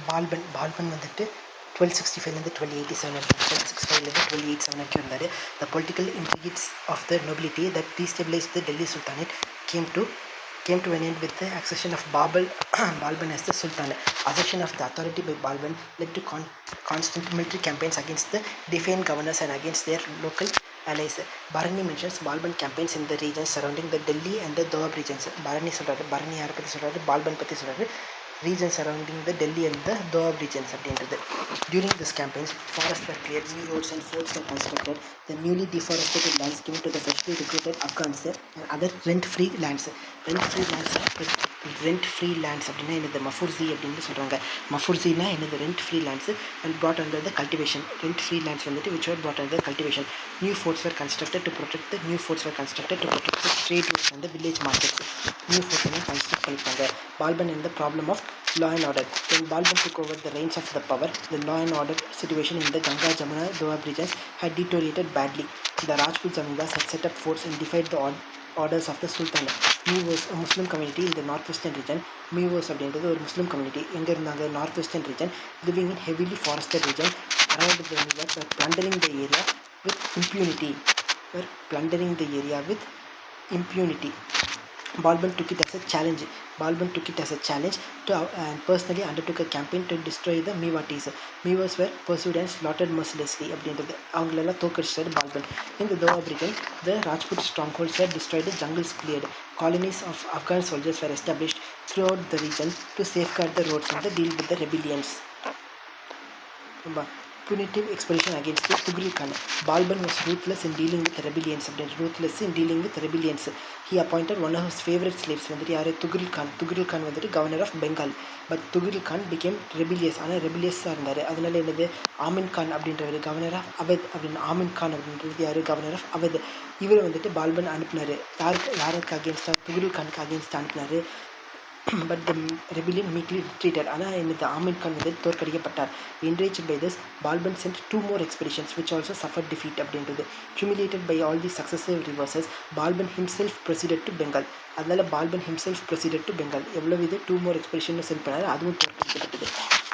பால்பன் வந்துட்டு 1265 1287 1265 1287 வரைக்கும் இருந்தார். The political intrigues of the nobility that destabilized the Delhi Sultanate came to an end with the accession of Balban as the Sultan. Assertion of the authority by Balban led to constant military campaigns against the defiant governors and against their local allies. Barani mentions Balban campaigns in the regions surrounding the Delhi and the Doab regions. Barani யாரை பற்றி சொல்கிறாரு, பால்பன் பற்றி சொல்கிறாரு. Regions surrounding the Delhi and the Doab regions அப்படின்றது. During these campaigns, forests were cleared, new roads and forts were constructed. The newly deforested lands given to the freshly recruited Afghans and other rent-free lands அப்படின்னா என்னது, மஃபூர்ஸி அப்படின்னு சொல்கிறாங்க. மஃபூர்ஸினா என்னது, rent-free lands and brought under the cultivation. Rent-free lands வந்துட்டு which were brought under cultivation. New forts were constructed to protect the trade routes and the village markets. New forts construct பண்ணிட்டாங்க. Balban and the problem of law and order. When Balban took over the reins of the power, the law and order situation in the Ganga, Jamuna, Doab regions had deteriorated badly. The Rajput Zamindars had set up forts and defied the orders of the Sultan. Meewars, a Muslim community in the northwestern region. Meewars அப்படின்றது ஒரு முஸ்லிம் community. எங்கே இருந்தாங்க, northwestern region. Living in heavily forested region around the river were plundering the area with impunity. Balban took it as a challenge and personally undertook a campaign to destroy the Mewatis. Mewars were pursued and slaughtered mercilessly அப்படின்றது. அவங்களெல்லாம் தோக்கடிச்சார் பால்பன். In the Doab region, the Rajput strongholds were destroyed, the jungles cleared. Colonies of Afghan soldiers were established throughout the region to safeguard the roads and deal with the rebellions. Punitive expedition against the Tughril Khan. Balban was ruthless in dealing with rebellions. He appointed one of his favorite slaves வந்துட்டு யார், Tughril Khan வந்துட்டு governor of Bengal. But Tughril Khan became rebellious. ஆனால் rebelliousாக இருந்தார். அதனால என்னது, ஆமின் கான் அப்படின்றவர் governor of Awadh அப்படின்னு. ஆமின் கான் அப்படின்றது யார், கவர்னர் ஆஃப் அவத். இவரை வந்துட்டு பால்பன் அனுப்பினார். யாருக்கு அகேன்ஸ்டாக, Tughril Khanக்கு அகேன்ஸ்டாக அனுப்பினார். But the rebellion meekly retreated. ஆனால் என்னது, ஆமின் கான் வந்து தோற்கடிக்கப்பட்டார். Enraged by this, Balban sent 2 more expeditions which also suffered defeat அப்படின்றது. Humiliated by all these successive reverses, Balban himself proceeded to Bengal. அதனால Balban himself proceeded to Bengal. எவ்வளவு இது 2 more expeditions send பண்ணார், அதுவும் தோற்கடிக்கப்பட்டது.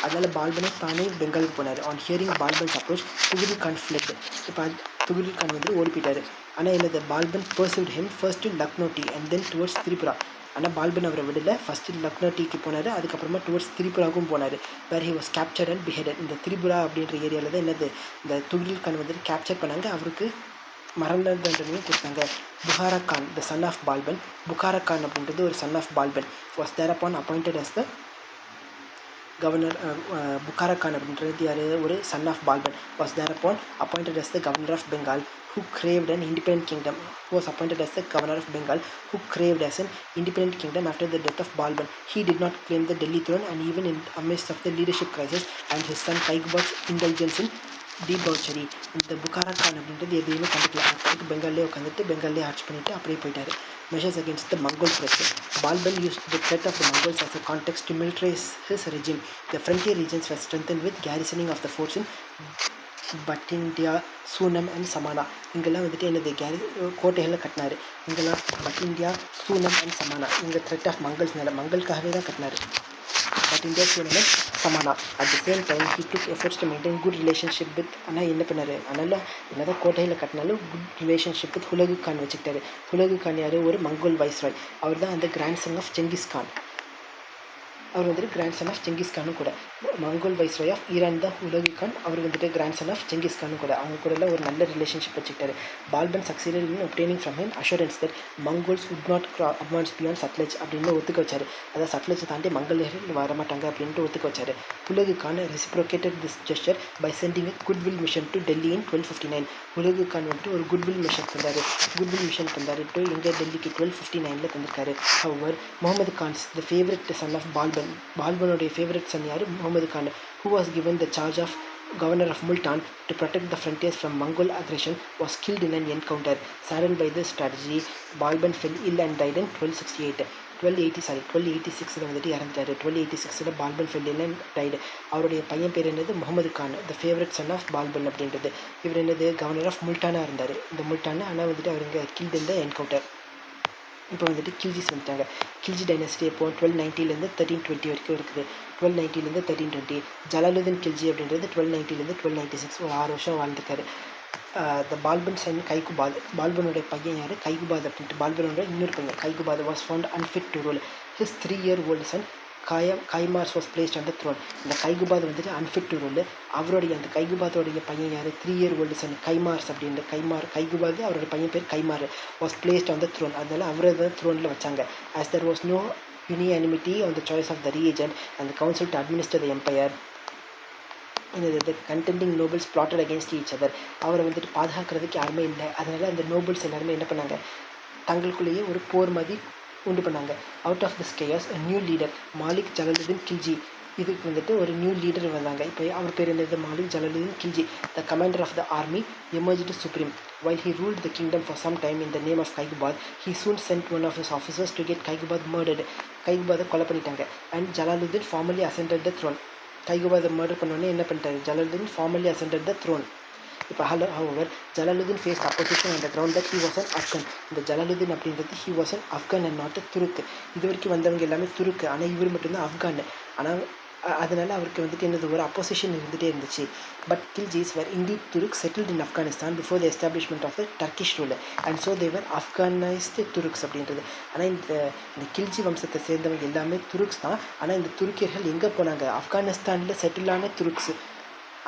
அதனால பால்பனை தானே பெங்காலுக்கு போனார். On hearing Balban's approach, Tughril Khan fled. இப்போ Tughril Khan வந்து ஓடி போயிட்டார். ஆனால் என்னது, Balban pursued him first to Lucknow and then towards Tripura. ஆனால் பால்பன் அவரை விடல. ஃபஸ்ட்டு லக்னோ டீக்கு போனார், அதுக்கப்புறமா டுவர்ட்ஸ் திரிபுராவுக்கும் போனார். Where he was captured and beheaded. இந்த திரிபுரா அப்படின்ற ஏரியாவில் தான் என்னது, இந்த துக்ரில் கான் வந்துட்டு கேப்சர் பண்ணாங்க. அவருக்கு மரண தண்டனையும் கொடுத்தாங்க. Bughra Khan, the son of Balban. Bughra Khan அப்படின்றது ஒரு son of Balban. Was there upon appointed as the governor. Bughra Khan அப்படின்றது யார், ஒரு son of Balban. Was there upon appointed as the governor of Bengal who craved an independent kingdom. Was appointed as the governor of Bengal who craved as an independent kingdom after the death of Balban. He did not claim the Delhi throne, and even in amidst of the leadership crisis and his son Kaigbar's indulgence in debauchery. இந்த புகாரா கான் அப்படின்றது எதையுமே கண்டுக்கல. அதுக்கு பெங்கால்லே உட்காந்துட்டு பெங்கால்லே ஆட்சி பண்ணிட்டு அப்படியே போயிட்டார். Measures against the Mongol threat. Balban used the threat of the Mongols as a context to militarize his regime. The frontier regions were strengthened with garrisoning of the forts in Bathinda, Sunam and Samana. இங்கெல்லாம் வந்துட்டு என்னது, கோட்டைகளில் கட்டினார். இங்கெல்லாம் பட்டிண்டியா, Sunam and சமானா. இங்கே thread of மங்கள்ஸ்னால, மங்கள்காகவே தான் கட்டினார். Bathinda, Sunam and Samana. At the same time he took efforts to maintain good relationship with. ஆனால் என்ன பண்ணார், அதனால் என்னதான் கோட்டையில் கட்டினாலும் good relationship with Hulagu Khan வச்சுக்கிட்டாரு. ஹுலகு கான் யார், ஒரு மங்கோல் வைஸ்ராய். அவர் தான் அந்த grandson of Genghis Khan. அவர் வந்துட்டு கிராண்ட் சன் ஆஃப் செங்கிஸ் கானும் கூட. மங்கோல் வைஸ்ராய் ஆஃப் ஈரான் தான் ஹுலகு கான். அவர் வந்துட்டு கிராண்ட் சன் ஆஃப் செங்கிஸ் கானும் கூட. அவங்க கூட எல்லாம் ஒரு நல்ல ரிலேஷன்ஷிப் வச்சுக்கிட்டாரு. Balban succeeded in obtaining from him assurance that Mongols would not advance beyond Satluj அப்படின்னு ஒத்துக்க வச்சார். அதாவது சட்லஜை தாண்டி மங்கோலியர்கள் வரமாட்டாங்க அப்படின்ட்டு ஒத்துக்க வச்சார். ஹுலகு Khan reciprocated this gesture by sending a goodwill mission to Delhi in 1259. ஹுலகு Khan வந்துட்டு ஒரு குட்வில் மிஷன் தந்தார். டு எங்கே, டெல்லிக்கு 1259 தந்திருக்காரு. However Muhammad Khan's the favourite son of பால்பனுடைய ஃபேவரட் சன் யார், Muhammad Khan. who was given the charge of governor of Multan to protect the frontiers from Mongol aggression, was killed in an encounter. Saddened by this strategy, Balban fell ill and died in 1268. 1286 வந்துட்டு இறந்துட்டாரு. 1286 Balban fell ill and died. அவருடைய பையன் பேர் என்னது, Muhammad Khan, the favourite son of Balban அப்படின்றது. இவர் என்னது, governor of முல்டானாக இருந்தார். இந்த முல்டானா, ஆனால் வந்துட்டு அவர் இங்கே கில்ட் இந்த என்கவுண்டர். இப்போ வந்துட்டு கில்ஜிஸ் வந்துட்டாங்க. கில்ஜி டைனஸ்டி இப்போ 1290 1320 வரைக்கும் இருக்குது. 1290 1320. ஜலாலுதீன் கில்ஜி அப்படின்றது 1290 1296 ஒரு 6 வருஷம் வாழ்ந்துருக்காரு. த பால்பன் சன் கைகுபாத், பால்பனுடைய பையன் யார்? கைகுபாத் அப்படின்ட்டு. பால்பனோட இன்னொரு பையன் Kaiqubad was found unfit to rule. His 3-year-old son Kaimars was placed on the throne. இந்த கைகுபாத் வந்துட்டு அன்ஃபிட் டு ரூல். அவருடைய அந்த கைகுபாத்தோடைய பையன் யார்? 3-year-old son கைமார்ஸ் அப்படின்ற கைகுபாத் அவரோட பையன் பேர் Kaimar was placed on the throne. அதனால அவரை தான் த்ரோனில் வச்சாங்க. As there was no unanimity on the choice of the regent and the council to administer the empire. the contending nobles plotted against each other. அவரை வந்துட்டு பாதுகாக்கிறதுக்கு யாருமே இல்லை. அதனால அந்த நோபல்ஸ் எல்லாருமே என்ன பண்ணாங்க? தங்களுக்குள்ளேயே ஒரு போர் மாதிரி உண்டு பண்ணாங்க. Out of this chaos new leader Malik Jalaluddin Khilji, இதுக்கு வந்துட்டு ஒரு நியூ லீடர் வந்தாங்க. இப்போ அவர் பேர் என்னது? Malik Jalaluddin Khilji. The commander of the army emerged supreme. While he ruled the kingdom for some time in the name of Kaigubad, he soon sent one of his officers to get Kaigubad murdered. கைகுபாதை கொலை பண்ணிட்டாங்க. And Jalaluddin formally ascended the throne. கைகுபாதை murder பண்ணோன்னே என்ன பண்ணிட்டாரு? Jalaluddin formally ascended the throne. இப்போ however Jalaluddin faced opposition on the ground that he was an Afghan. இந்த ஜலாலுதீன் அப்படின்றது he was an Afghan and not a துருக்கு. இது வரைக்கும் வந்தவங்க எல்லாமே துருக்கு, ஆனால் இவர் மட்டும்தான் ஆப்கான். ஆனால் அதனால அவருக்கு வந்துட்டு என்னது ஒரு அப்போசிஷன் இருந்துகிட்டே இருந்துச்சு. But Khiljis were indeed Turks settled in Afghanistan before the establishment of the Turkish rule, and so they were Afghanized Turks அப்படின்றது. ஆனால் இந்த கில்ஜி வம்சத்தை சேர்ந்தவங்க எல்லாமே துருக்ஸ் தான். ஆனால் இந்த துருக்கியர்கள் எங்கே போனாங்க? ஆப்கானிஸ்தானில் செட்டிலான துருக்ஸ்.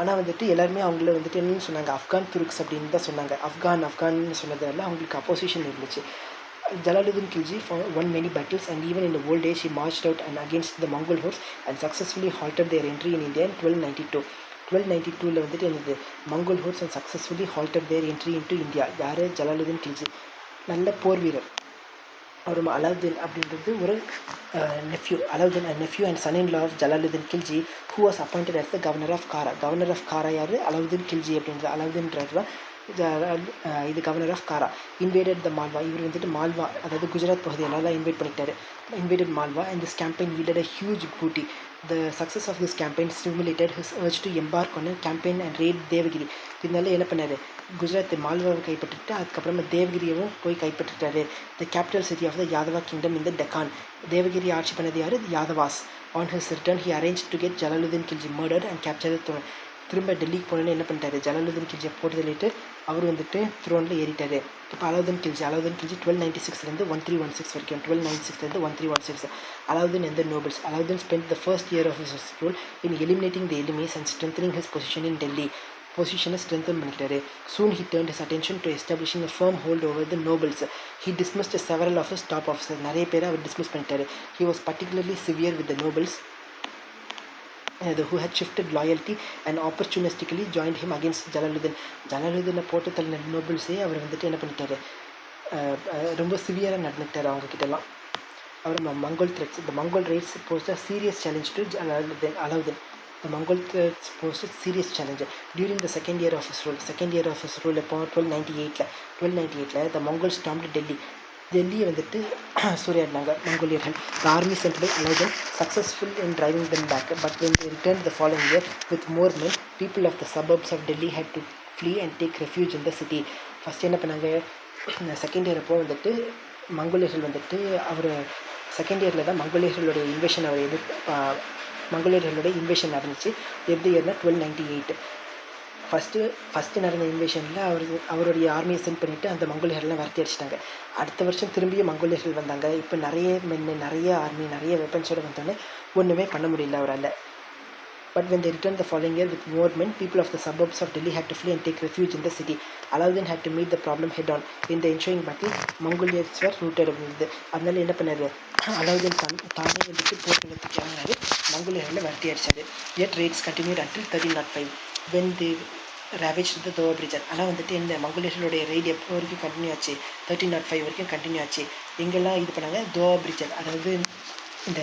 ஆனால் வந்துட்டு எல்லாருமே அவங்கள வந்துட்டு என்னன்னு சொன்னாங்க? ஆப்கான் துருக்ஸ் அப்படின்னு தான் சொன்னாங்க. ஆப்கான்னு சொன்னதுனால அவங்களுக்கு அப்போசிஷன் இருந்துச்சு. Jalaluddin Khilji won many battles, and even in the old age he marched out and against the Mongol hordes and successfully halted their entry in India in 1292. 1292 வந்துட்டு என்னது? Mongol hordes and successfully halted their entry into India. யார்? ஜலாலுதீன் கில்ஜி. நல்ல போர் வீரர். அவர் அலாவுதீன் அப்படின்றது ஒரு nephew. Alauddin nephew and son in law of Jalaluddin Khilji who was appointed as the governor of Kara. Governor of Kara யார்? அலாவுதீன் கில்ஜி அப்படின்றது. அலாவுதீன்றது தான் இது governor of Kara. Invaded the Malwa. இவர் வந்துட்டு மால்வா அதாவது குஜராத் பகுதியெல்லாம் இன்வைட் பண்ணிட்டாரு. Invited Malwa and this campaign yielded a huge booty. The success of this campaign stimulated his urge to embark on a campaign and raid Devagiri. இதனால என்ன பண்ணாரு? குஜராத் மால்வாவை கைப்பற்றிட்டு அதுக்கப்புறமா தேவகிரியவும் போய் கைப்பற்றிட்டாரு. The capital city of the Yadava kingdom இந்த டெக்கான். தேவகிரி ஆட்சி பண்ணது யார்? Yadavas. On his return he arranged to get Jalaluddin Khilji murdered and captured the throne. திரும்ப டெல்லிக்கு போனோன்னு என்ன பண்ணிட்டாரு? ஜலாலுதீன் கில்ஜியை போட்டு தள்ளிட்டு அவர் வந்துட்டு த்ரோனில் ஏறிட்டார். இப்போ அலாவுதீன் கில்ஜி 1296 1316 வரைக்கும் 1296 1316. Alauddin and the nobles. Alauddin spent the first year of his rule in eliminating the enemies and strengthening his position in Delhi. பொசிஷனை ஸ்ட்ரென்தன் பண்ணிட்டாரு. சூன் he turned his attention to establishing a firm hold over the nobles. He dismissed several of his top officers. நிறைய பேரை அவர் dismiss பண்ணிட்டாரு. He was particularly severe with the nobles who had shifted loyalty and opportunistically joined him against Jalaluddin. ஜலாலுதீனை போட்டு தள்ளின நோபல்ஸே அவர் வந்துட்டு என்ன பண்ணிட்டாரு? ரொம்ப சிவியராக நடந்துக்கிட்டார் அவங்க கிட்டலாம். அவர் Mongol threats. The Mongol raids posed a serious challenge to Alauddin. The Mongol threats posed a serious challenge during the second year of his rule. எப்போ 1298 the Mongols stormed Delhi. டெல்லியை வந்துட்டு சூறையாடினாங்க மங்கோலியர்கள். The army sent by Alauddin successful in driving them back, but when they returned the following year with more men, people of the suburbs of Delhi had to flee and take refuge in the city. First என்ன பண்ணாங்க? Second year அப்போ வந்துட்டு மங்கோலியர்கள் வந்துட்டு அவர் second இயரில் தான் மங்கோலியர்களுடைய invasion மங்கோலியர்களுடைய invasion நடந்துச்சு. எந்த இயர்னா 1298. First நடந்த இன்வேஷனில் அவருடைய ஆர்மியை சென்ட் பண்ணிவிட்டு அந்த மங்கோலியர்கள்லாம் விரட்டி அடிச்சிட்டாங்க. அடுத்த வருஷம் திரும்பியும் மங்கோலியர்கள் வந்தாங்க. இப்போ நிறைய ஆர்மி நிறைய வெப்பன்ஸோடு வந்தோடனே ஒன்றுமே பண்ண முடியல அவரால். But when they returned the following year with more men, people of the suburbs of Delhi had to flee and take refuge in the city. Alauddin had to meet the problem head on. In the ensuing battle, Mongolians were routed அப்படின்றது. அதனால என்ன பண்ணாரு? அலாவுதீன் தானே வந்துட்டு போட்டுக்கிறதுக்கு இறங்கினாரு. மங்கோலியர்களை விரட்டி அடிச்சாரு. Yet raids continued until 1305 when they ravaged the Doa bridge. ஆனால் வந்துட்டு இந்த மங்கோலியர்களுடைய ரெய்டு எப்போ வரைக்கும் கண்டினியூ ஆச்சு? 1305 வரைக்கும் கண்டினியூ ஆச்சு. எங்கெல்லாம் இது பண்ணாங்க? தோவா பிரிட்ஜ், அதாவது இந்த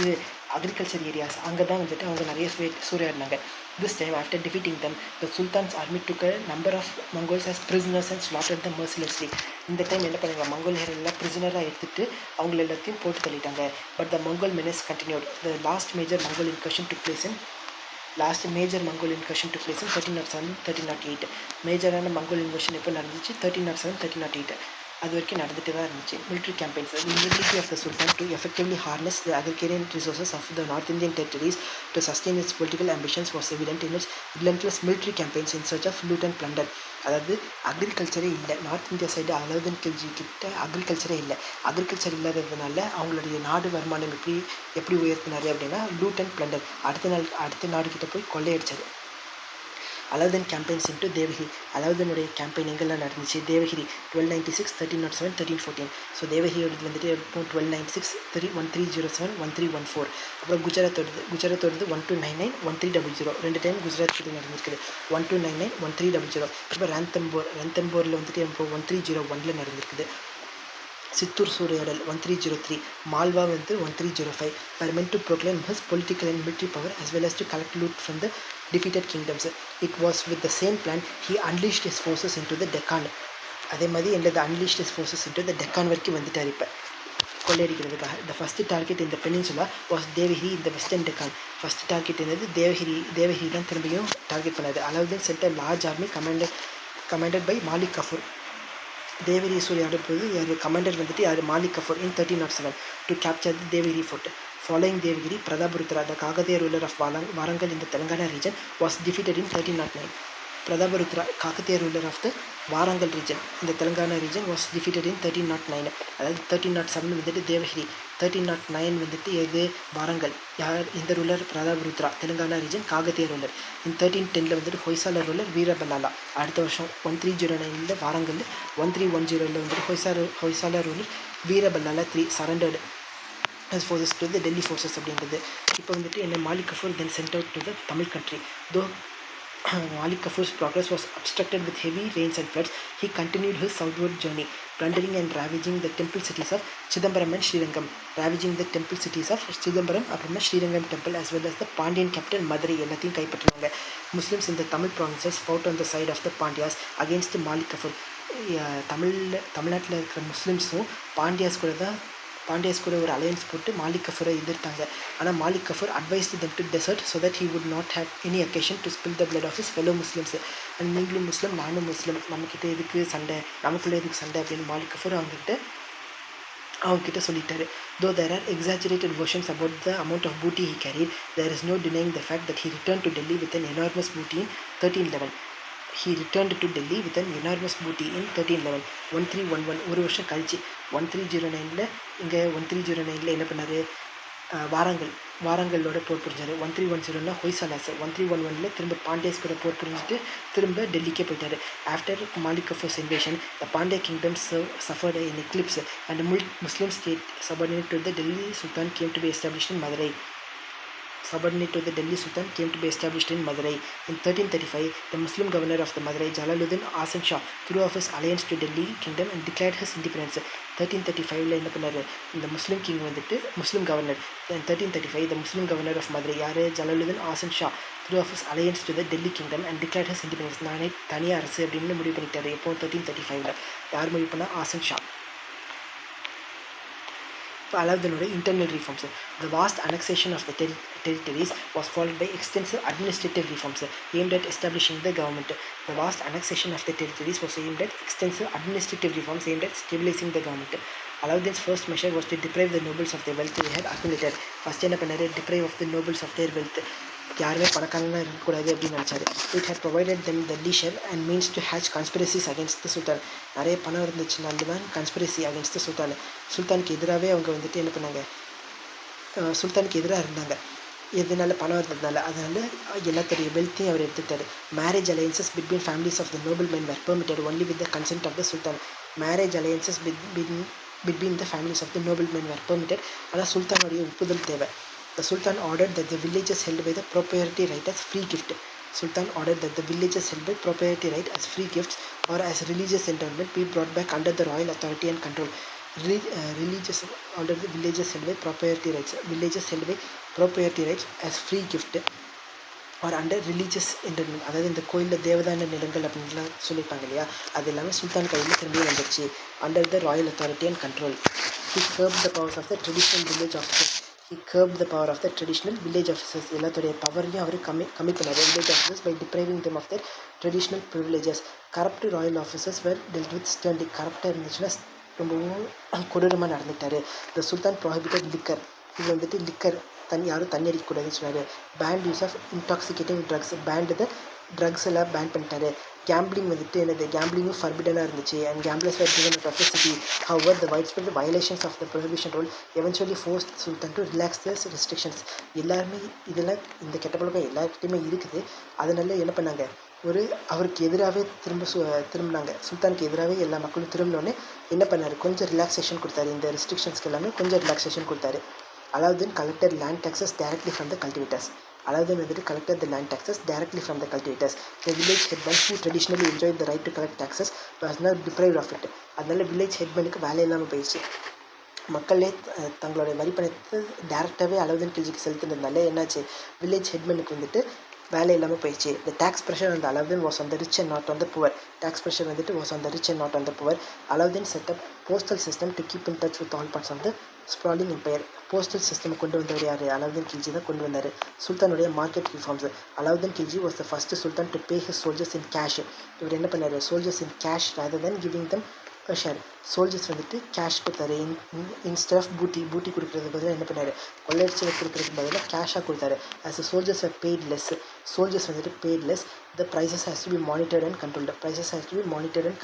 இது அக்ரிகல்ச்சர் ஏரியாஸ், அங்கே தான் வந்துட்டு அவங்க நிறைய சூறையாடினாங்க. This time, after defeating them, the Sultan's army took a number of Mongols as prisoners and slaughtered them mercilessly. இந்த டைம் என்ன பண்ணாங்க? மங்கோலியர்கள் எல்லாம் பிரிசனராக எடுத்துட்டு அவங்கள எல்லாத்தையும் போட்டு தள்ளிட்டாங்க. But the Mongol menace continued. The last major Mongol incursion took place in 1307 1308. மேஜரான மங்கோல் இன்வெஷன் எப்போ நடந்துச்சு? 1307 1308. அது வரைக்கும் நடந்துகிட்டே தான் இருந்துச்சு. Military campaigns, the inability of the Sultan to effectively harness the agrarian resources of the North Indian territories to sustain its political ambitions was evident in its relentless military campaigns in search of loot and plunder. அதாவது அக்ரிகல்ச்சரே இல்லை north India side, Alauddin Khilji கிட்ட அக்ரிகல்ச்சரே இல்லை. Agriculture இல்லாததுனால அவங்களுடைய நாடு வருமானம் எப்படி உயர்த்தினாரு அப்படின்னா லூட் அண்ட் பிளண்டர், அடுத்த நாடு கிட்ட போய் கொள்ளையடிச்சாரு. அலாவுதீன் கேம்பெயின்ஸ் இன்ட்டு தேவகிரி, அலாவுதீனுடைய கேம்பெயின் எங்கெல்லாம் நடந்துச்சு? தேவகிரி 1296, 1307, 1314. ஸோ தேவகிரியோடது வந்துட்டு இப்போ 1296, 1307, 1314. அப்புறம் குஜராத்தோடது 1299, 1300. 2 டைம் குஜராத் கிட்ட நடந்திருக்குது. 1299, 1300. இப்போ ரன்தம்போரில் வந்துட்டு இப்போ 1301 நடந்திருக்குது. சித்தூர் சூறையாடல் 1303, மால்வா வந்து 1305 were meant to proclaim his political and military power as well as to collect loot from the defeated kingdoms. It was with the same plan he unleashed his forces into the Deccan. அதே மாதிரி என்னது unleashed his forces into the Deccan வரைக்கும் வந்துட்டார். இப்போ கொள்ளையடிக்கிறதுக்காக the first target in the peninsula was Devagiri in the western Deccan. First target என்னது? தேவகிரி தான் திரும்பியும் target பண்ணாது. Alauddin sent a large army commanded by Malik Kafur. Devagiri சூறையாடும் போது கமாண்டர் வந்துட்டு யார்? Malik Ghafoor in 1307 to capture the Devagiri fort. Following Devagiri, Prataparudra, the Kakatiya ruler of Warangal in the Telangana region, was defeated in 1309. Prataparudra, Kakatiya ruler of the Warangal region in the Telangana region, was defeated in 1309. அதாவது 1307 வந்துட்டு தேவகிரி, 1309 வந்துட்டு எது? வாரங்கல். யார் இந்த ruler? Prataparudra, Telangana region, Kakatiya ruler. In 1310 வந்துட்டு ஹொய்சாலர் ruler வீரபல்லாலா. அடுத்த வருஷம் 1309 வாரங்கல், 1310 வந்துட்டு ஹொய்சாலர் ruler Veeraballala 3 surrendered as forces to the Delhi forces அப்படின்றது. இப்போ வந்துட்டு என்ன? Malik Ghafoor then sent out to the Tamil country. Though Malik Kafur's progress was obstructed with heavy rains and floods, he continued his southward journey, plundering and ravaging the temple cities of Chidambaram and Srirangam. அப்புறமா Srirangam temple as well as the Pandyan capital Madurai எல்லாத்தையும் கைப்பற்றினாங்க. Muslims in the Tamil provinces fought on the side of the Pandyas against Malik Kafur. தமிழ்நாட்டில் இருக்கிற முஸ்லிம்ஸும் பாண்டியாஸ் கூட ஒரு alliance போட்டு மாலிக் கஃபூரை எதிர்த்தாங்க. ஆனால் Malik Ghafoor advised them to desert so that he would not have any occasion to spill the blood of his fellow Muslims. And நீங்களும் முஸ்லீம், நானும் முஸ்லீம், நமக்குள்ளே எதுக்கு சண்டை அப்படின்னு மாலிக் கஃபூர் அவங்ககிட்ட சொல்லிட்டாரு. Though there are exaggerated versions about the amount of booty he carried, there is no denying the fact that he returned to Delhi with an enormous booty in 1311. He returned to Delhi with an enormous booty in 1311. 1311 ஒரு வருஷம் கழிச்சு 1309 இங்கே 1309 என்ன பண்ணார்? வாரங்களோட போர் புரிஞ்சார். 1310 ஹொய்சாலாஸ். 1311 திரும்ப பாண்டியாஸ் கூட போர் புரிஞ்சுட்டு திரும்ப டெல்லிக்கே போயிட்டார். After Malik Kafur's invasion, the Pandya kingdoms suffered in eclipse and Muslim state subordinate to the Delhi Sultan came to be established in Madurai. In 1335, the Muslim governor of the Madurai, Jalaluddin Hasan Shah, threw off his alliance to Delhi kingdom and declared his independence. 1335 என்ன பண்ணாரு? இந்த முஸ்லீம் king வந்துட்டு முஸ்லீம் governor. in 1335 the Muslim governor of Madurai யார்? Jalaluddin Haasan Shah threw off his alliance to the Delhi kingdom and declared his independence. நானே தனியாக அரசு அப்படின்னு முடிவு பண்ணிட்டாரு. எப்போ? 1335. யார் முடிவு பண்ணால்? ஹாசன் ஷா. இப்போ அலாவுதீனோட internal reforms. The vast annexation of the territories was followed by extensive administrative reforms aimed at establishing the government. The vast annexation of the territories was aimed at extensive administrative reforms aimed at stabilizing the government. Alauddin's first measure was to deprive the nobles of the wealth they had accumulated. First என்ன பண்ணாரு? deprive of the nobles of their wealth. யாருமே பணக்காரங்களாக இருக்கக்கூடாது அப்படின்னு நினச்சாரு. It had provided them the leisure and means to hatch conspiracies against the Sultan. நிறைய பணம் இருந்துச்சுனால தான் conspiracy against the சுல்தான். சுல்தானுக்கு எதிராகவே அவங்க வந்துட்டு என்ன பண்ணாங்க? சுல்தானுக்கு எதிராக இருந்தாங்க. எதனால? பணம் இருந்ததுனால. அதனால எல்லாத்துடைய வெல்த்தையும் அவர் எடுத்துக்கிட்டாரு. Marriage alliances between families of the noblemen were permitted only with the consent of the Sultan. Marriage alliances between the families of the noblemen were permitted. ஆனால் சுல்தானுடைய ஒப்புதல் தேவை. The Sultan ordered that the villages held by the proprietary right as free gift. Sultan ordered that the villages held by proprietary right as free gifts or as religious endowment be brought back under the royal authority and control. Religious order the villages held by proprietary rights. Villages held by proprietary rights as free gift or under religious endowment. அதாவது இந்த கோயிலில் தேவதான நிலங்கள் அப்படின்லாம் சொல்லியிருப்பாங்க இல்லையா? அது எல்லாமே சுல்தான் கையில் திரும்பி வந்துடுச்சு. Under the royal authority and control. He curbed the powers of the traditional village officers. he curbed the power of the traditional village officers. எல்லாத்துடைய பவரையும் அவர் கம்மி பண்ணார். village officers by depriving them of their traditional privileges. corrupt royal officers were dealt with sternly. கரப்டாக இருந்துச்சுன்னா ரொம்பவும் கொடூரமாக நடந்துட்டார். the sultan prohibited liquor. இது வந்துட்டு liquor யாரும் தண்ணி அடிக்கக்கூடாதுன்னு சொன்னார். Banned use of intoxicating drugs. Banned the drugs எல்லாம் பேன் பண்ணிட்டாரு. கேம்பிளிங் வந்துட்டு என்னது கேம்பிளிங்கும் ஃபர்பிடனாக இருந்துச்சு. And gamblers were driven out of the city. However, the widespread violations of the prohibition rule eventually forced Sultan to relax the restrictions. எல்லாருமே இதெல்லாம் இந்த கெட்ட பழக்கம் எல்லாருக்கிட்டையுமே இருக்குது. அதனால என்ன பண்ணாங்க, அவருக்கு எதிராகவே திரும்பினாங்க. சுல்தானுக்கு எதிராகவே எல்லா மக்களும் திரும்பினோடனே என்ன பண்ணார், கொஞ்சம் ரிலாக்ஸேஷன் கொடுத்தாரு. இந்த ரெஸ்ட்ரிக்ஷன்ஸ்க்கு எல்லாமே கொஞ்சம் ரிலாக்ஸேஷன் கொடுத்தாரு. Alauddin collected land taxes directly from the cultivators. Alauddin வந்துட்டு collected the land taxes directly from the cultivators. The village headman who traditionally enjoyed the right to collect taxes was now deprived of it. அதனால village ஹெட்மேனுக்கு வேலை இல்லாமல் போயிடுச்சு. மக்களே தங்களுடைய வரிப்பணத்தை டேரெக்டாகவே அலாவுதீன் கில்ஜிக்கு செலுத்தினதுனால என்னாச்சு, village ஹெட்மேனுக்கு வந்துட்டு வேலை இல்லாமல் போயிடுச்சு. The tax pressure on the Alauddin was on the rich and not on the poor. Tax pressure வந்துட்டு was on the rich and not on the poor. Alauddin set up postal system to keep in touch with all parts of the sprawling empire. Postal system கொண்டு வந்தவர் யார், அலாவுதீன் கில்ஜி தான் கொண்டு வந்தார். சுல்தானுடைய market reforms. Alauddin Khilji was the first sultan to pay his soldiers in cash. இவர் என்ன பண்ணார், soldiers in cash rather than giving them a share. Soldiers வந்துட்டு கேஷ் கொடுத்தாரு. இன்ஸ்டெட் ஆஃப் பூட்டி கொடுக்குறது பதிலாக என்ன பண்ணார், கொள்ளையடிச்சு கொடுக்குறதுக்கு பதிலாக கேஷாக கொடுத்தாரு. As a soldiers are paid less. Soldiers வந்துட்டு paid less. The prices has to be monitored and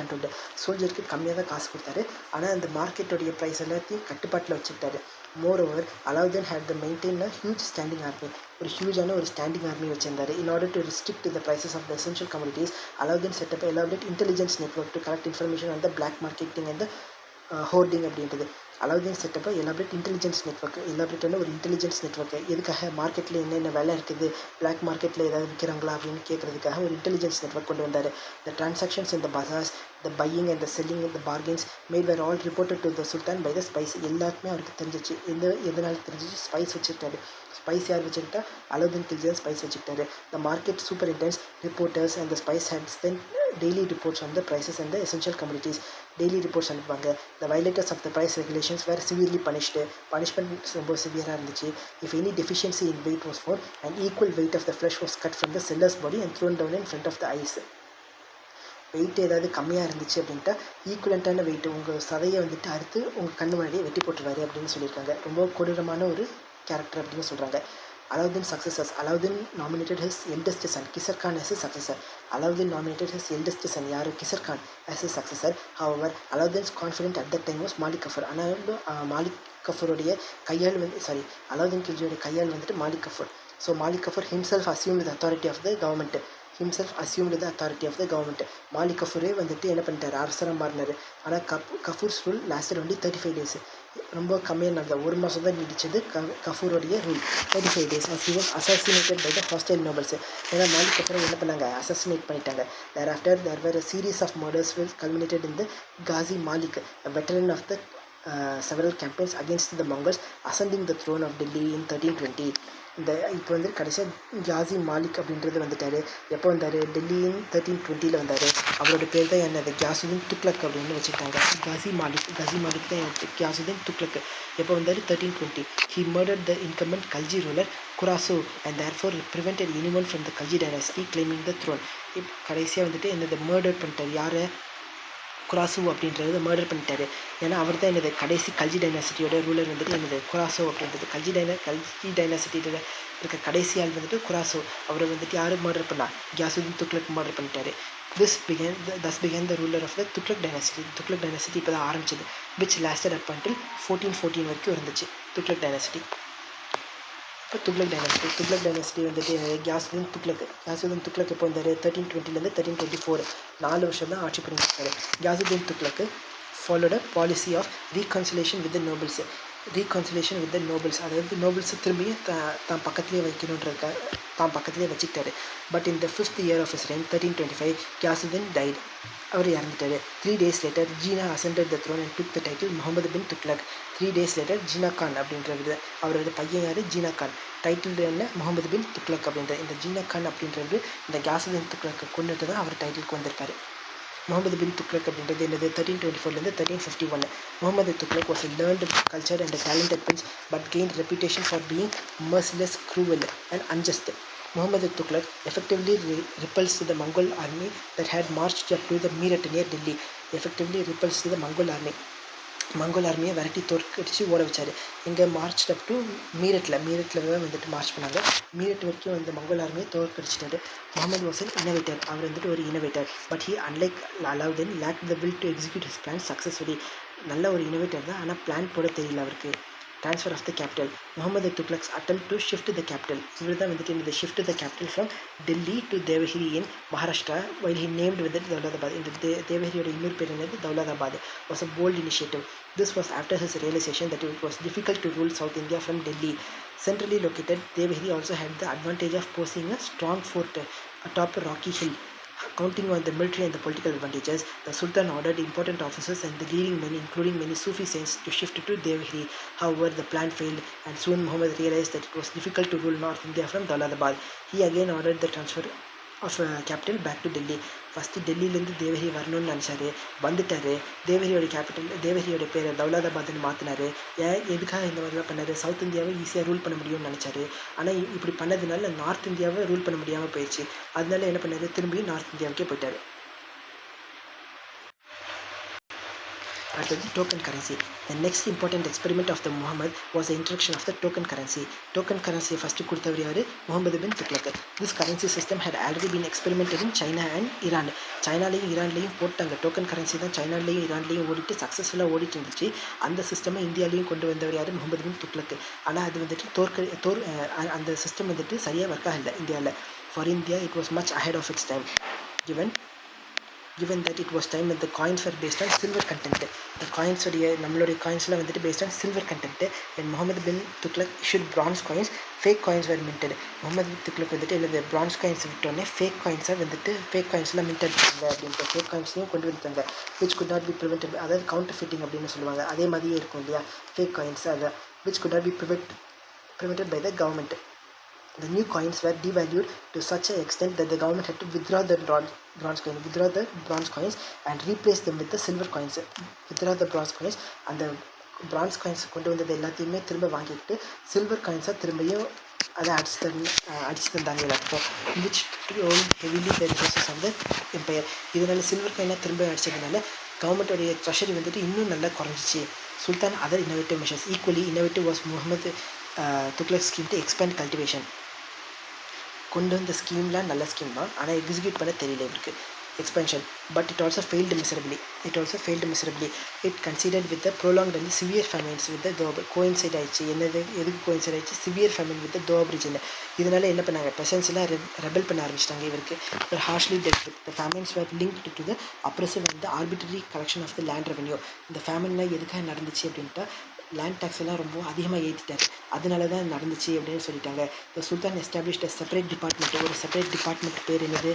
controlled. சோல்ஜருக்கு கம்மியாக தான் காசு கொடுத்தாரு. ஆனால் அந்த மார்க்கெட்டோடைய ப்ரைஸ் எல்லாத்தையும் கட்டுப்பாட்டில் வச்சுக்கிட்டாரு. Moreover, Alauddin had to maintain a huge standing army. ஒரு ஹியூஜான ஒரு ஸ்டாண்டிங் ஆர்மி வச்சிருந்தாரு. In order to restrict the prices of the essential commodities, Alauddin set up an elaborate intelligence network to collect information on the black marketing and the hoarding அப்படின்றது. அலாவுதீன் செட்டப்பை elaborate intelligence network. எலாபரேட்டான ஒரு intelligence network. எதுக்காக, மார்க்கெட்டில் என்னென்ன வேலை இருக்குது, black மார்க்கெட்டில் ஏதாவது விற்கிறாங்களா அப்படின்னு கேட்குறதுக்காக ஒரு இன்டெலிஜென்ஸ் நெட்ஒர்க் கொண்டு வந்தார். The transactions in the bazaars, the buying and the selling and the bargains made were all reported to the sultan by the spies. எல்லாருக்குமே அவருக்கு தெரிஞ்சிச்சு. எதனால தெரிஞ்சிச்சு, ஸ்பைஸ் வச்சுக்கிட்டாரு. ஸ்பைஸ் யார் வச்சுக்கிட்டா, அலாவுதீன் கில்ஜி ஸ்பைஸ் வச்சுக்கிட்டாரு. The market superintendents, reporters and the spies heads then daily reports on the prices and the essential commodities. Daily reports அனுப்புவாங்க. The violators of the price regulations were severely punished. Punishment ரொம்ப சிவியராக இருந்துச்சு. If any deficiency in weight was found, an equal weight of the flesh was cut from the seller's body and thrown down in front of the eyes. Weight ஏதாவது கம்மியாக இருந்துச்சு அப்படின்ட்டா ஈக்குவலண்ட்டான wait உங்கள் சதையை வந்துட்டு அறுத்து உங்கள் கண்ணு முன்னாடியே வெட்டி போட்டுருவாரு அப்படின்னு சொல்லியிருக்காங்க. ரொம்ப கொடூரமான ஒரு கேரக்டர் அப்படின்னு சொல்கிறாங்க. Alauddin's successors. Alauddin nominated his eldest son Kisar Khan as his successor. Alauddin nominated his eldest son யாரு, Kisar Khan as his successor. However, Alauddin's confidant at that time was Malik Kafur. ஆனால் மாலிக் கஃபூருடைய கையால் அலாவுதீன் கில்ஜியோட கையால் வந்துட்டு Malik Kafur. So Malik Kafur himself assumed the authority of the government. Malik கஃபூரே வந்துட்டு என்ன பண்ணிட்டார், அரசராக மாறினார். ஆனால் Kafur's rule lasted only 35 days. ரொம்ப கம்மியாக நடந்தது, ஒரு மாதம் தான் நீடிச்சது கஃபூருடைய rule. 35 days. He was assassinated by the hostile nobles. ஏன்னா மாலிக் கஃபூரை என்ன பண்ணாங்க, அசாசினேட் பண்ணிட்டாங்க. Thereafter there were a series of murders which culminated in the Ghazi Malik, a veteran of the several campaigns against the Mongols, ascending the throne of Delhi in 1320. இந்த இப்போ வந்து கடைசியாக காசி மாலிக் அப்படின்றது வந்துட்டார். எப்போ வந்தார், டெல்லியின் 1320 வந்தார். அவரோட பேர் தான் என்னது, கியாசுதீன் துக்ளக் அப்படின்னு வச்சுக்கிட்டாங்க. காசி மாலிக் தான் கியாசுதீன் துக்ளக். எப்போ வந்தார், 1320. He murdered the incumbent Khalji ruler Khurasu and therefore prevented anyone from the Khalji dynasty claiming the throne. இப்போ கடைசியாக வந்துட்டு என்னது மர்டர் பண்ணிட்டார். யாரை, குராசு அப்படின்றது மர்டர் பண்ணிட்டாரு. ஏன்னா அவர் தான் என்னது கடைசி கல்ஜி டைனாசிட்டியோட ரூலர் வந்துட்டு என்னது குராசோ அப்படின்றது. கல்ஜி டைனாசிட்டியில் இருக்க கடைசி ஆள் வந்துட்டு குராசோ. அவரை வந்துட்டு யாரும் மர்டர் பண்ணா, கியாசுதீன் துக்ளக் மர்டர் பண்ணிட்டாரு. thus began the ruler of the Tughlaq dynasty. Tughlaq dynasty இப்போ தான் ஆரம்பிச்சது. which lasted up until 1414 வரைக்கும் இருந்துச்சு Tughlaq dynasty. இப்போ துக்ளக் டைனாசிட்டி வந்துட்டு கியாசுதீன் துக்ளக் எப்போ வந்தார், 1320 1324, 4 வருஷம் தான் ஆட்சி பண்ணியிருக்காரு. Ghiyasuddin Tughlaq followed a policy of reconciliation with the nobles. அதாவது நோபல்ஸை திரும்பியும் தான் பக்கத்துலேயே வைக்கணுன்றதுக்காக தான் பக்கத்துலேயே வச்சுக்கிட்டாரு. பட் இந்த 5th year of his reign 1325 Ghiyasuddin died. அவர் இறந்துட்டார். 3 days later Jeena ascended the throne and took the title Mohammed bin Tughlaq. 3 days later Jeena Khan அப்படின்றது அவரோட பையன் யார், ஜீனா கான். டைட்டில் என்ன, முகமது பின் துக்ளக் அப்படின்ற. இந்த ஜீனா கான் அப்படின்றது இந்த கியாசுதீன் துக்ளக்கை கொண்டுட்டு தான் அவர் டைட்டிலுக்கு வந்திருக்காரு. முகமது பின் துக்ளக் அப்படின்றது என்னது 1324 1351. Muhammad Tughlaq was a learned, cultured and a talented prince but gained reputation for being merciless, cruel and unjust. Muhammad Tughlaq effectively repulsed the Mongol army that had marched up to the Meerut near Delhi. Effectively repulsed the Mongol army. Mongol ஆர்மியை விரட்டி தோற்கடிச்சு ஓட வச்சார். இங்கே March up to மீரட்டில் தான் வந்துட்டு March பண்ணாங்க. மீரட் வரைக்கும் வந்து மங்கோல் ஆர்மியை தோற்கடிச்சிட்டாரு. Muhammad was an innovator. அவர் வந்துட்டு ஒரு innovator. But he unlike Alauddin lack the will to execute his plan successfully. நல்ல ஒரு இன்னோவேட்டர் தான், ஆனால் பிளான் போட தெரியல அவருக்கு. Transfer of the capital. Muhammad Tughlaq's attempt to shift the capital. இவர் தான் வந்துட்டு இந்த shift the capital from Delhi to Devagiri in Maharashtra while he named வந்துட்டு தௌலதாபாத். இந்த தேவகிரியோட இன்னொரு பேர் என்னது Daulatabad. Was a bolt initiative. This was after his realization that it was difficult to rule South India from Delhi. Centrally located, Devagiri also had the advantage of posing a strong fort atop a rocky hill. Counting on the military and the political advantages, the Sultan ordered important officers and the leading men, including many Sufi saints, to shift to Devagiri. However, the plan failed, and soon Muhammad realized that it was difficult to rule North India from Daulatabad. He again ordered the transfer of capital back to Delhi. First டெல்லியிலேருந்து தேவகிரி வரணும்னு நினச்சாரு, வந்துட்டார். தேவகிரியோட பேரை தௌலதாபாத்னு மாற்றினார். எதுக்காக இந்த மாதிரிலாம் பண்ணார்? சவுத் இந்தியாவை ஈஸியாக ரூல் பண்ண முடியும்னு நினச்சாரு. ஆனால் இப்படி பண்ணதுனால நார்த் இந்தியாவை ரூல் பண்ண முடியாமல் போயிடுச்சு. அதனால என்ன பண்ணார்? திரும்பி நார்த் இந்தியாவுக்கே போயிட்டார். அடுத்தது token currency. The next important experiment of the Muhammad was the introduction of the token currency. Token கரன்சியை ஃபஸ்ட்டு கொடுத்தவர் யார்? Muhammad bin Tughlaq. This currency system had already been experimented in China and Iran. சைனாலையும் ஈரான்லேயும் போட்டாங்க. டோக்கன் கரன்சி தான் சைனாலையும் ஈரான்லேயும் ஓடிட்டு சக்ஸஸ்ஃபுல்லாக ஓடிட்டு இருந்துச்சு. அந்த சிஸ்டமை இந்தியாவிலையும் கொண்டு வந்தவர் யார்? முகமது பின் துக்ளக். ஆனால் அது வந்துட்டு அந்த சிஸ்டம் வந்துட்டு சரியாக ஒர்க் ஆகலை இந்தியாவில். For India it was much ahead of its time. given that it was time when the coins were based on silver content. The coins நம்மளுடைய காயின்ஸ்லாம் வந்துட்டு based on silver content. when Muhammad bin Tughlaq issued bronze coins, fake coins were minted. Mohammed bin Tughlaq வந்துட்டு இல்லை bronze coins விட்டோன்னே fake coinsலாம் வந்துட்டு fake coinsலாம் mint அடிச்சாங்க அப்படின்ட்டு fake coinsலையும் கொண்டு வந்துட்டாங்க. which could not be prevented, அதாவது counterfeiting அப்படின்னு சொல்லுவாங்க. அதே மாதிரியே இருக்கும் இல்லையா fake coins, அதை which could not be prevented by the government. The new coins were devalued to such an extent that the government had to withdraw the bronze coins and replace them with the silver coins. அந்த bronze coins கொண்டு வந்தது எல்லாத்தையுமே திரும்ப வாங்கிக்கிட்டு silver காயின்ஸாக திரும்பியும் அதை அடிச்சு தந்தாங்க எல்லாத்துக்கும். which owned heavily the resources of the empire. இதனால் சில்வர் காயினாக திரும்ப அடித்ததுனால கவர்மெண்ட்டோடைய ட்ரெஷரி வந்துட்டு இன்னும் நல்லா குறைஞ்சிச்சு. Sultan other innovative measures. Equally innovative was Muhammad Tughlaq scheme to expand cultivation. கொண்டு வந்த ஸ்கீம்லாம் நல்ல ஸ்கீம் தான், ஆனால் எக்ஸிக்யூட் பண்ண தெரியல இவருக்கு. Expansion. But it also failed miserably. It considered with the prolonged and severe famines with the Doab. Coincide ஆயிடுச்சு. எதுக்கு கோயின்சைட் ஆயிடுச்சு? Severe famine with Doab region. இதனால் என்ன பண்ணாங்க? பெசன்ஸ்லாம் ரெபல் பண்ண ஆரம்பிச்சிட்டாங்க இவருக்கு. ஹார்ஷ்லி டெட் with the famines were linked to the oppressive and arbitrary collection of the land revenue. இந்த ஃபேமின்லாம் எதுக்காக நடந்துச்சு அப்படின்ட்டா லேண்ட் டேக்ஸ் எல்லாம் ரொம்ப அதிகமாக ஏற்றிட்டார். அதனால தான் நடந்துச்சு அப்படின்னு சொல்லிட்டாங்க. த சுல்தான் எஸ்டாப்ளிஷ்ட் செப்பரேட் டிபார்ட்மெண்ட். ஒரு செப்பரேட் டிபார்ட்மெண்ட் பேர் என்னது?